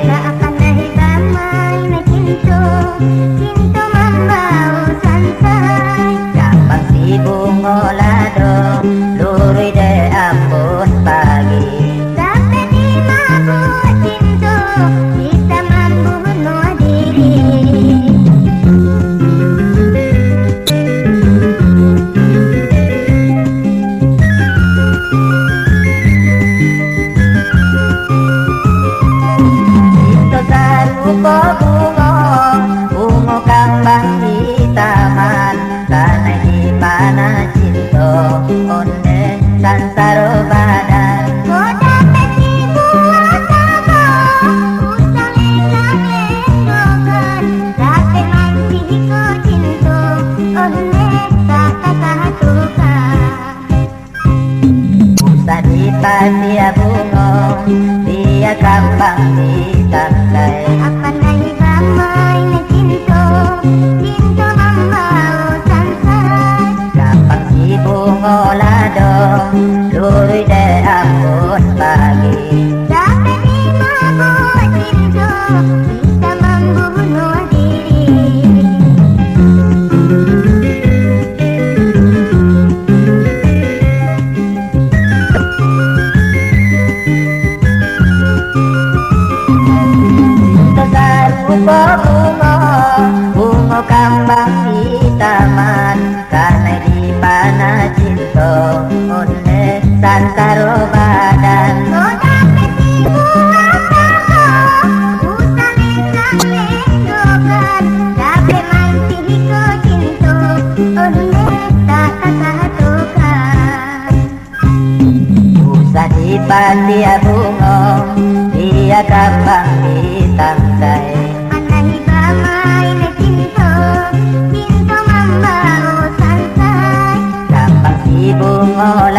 Seakan nahi damai na cinta, cinta membau santai. Gampang si bunga lado, luri de ambon pagi. Sampai di mabuk cinta, kita membunuh diri. Bunga, bunga kembang di taman, karena di mana cinta, onde sansaro badan. Kau dapat dibuat apa? Usang enak-enakan, tapi masih kau cinta, onde tak suka. Usah dipasia bunga, dia kembang di tangkai. Akan nahi damai na cinta, cinta membau santai. Gampang si bunga lado, luri de ambon pagi. Sampai di mabuk cinta, kita membunuh diri. Bunga, bunga kembang di taman, karena di mana cinta, onde sansaro badan. Kau dapat dibuat apa? Usang enak-enakan, tapi masih kau cinta, onde tak suka. Usah dipasia bunga, dia kembang di tangkai. Nahi damai na cinta, cinta membau santai. Gampang si bunga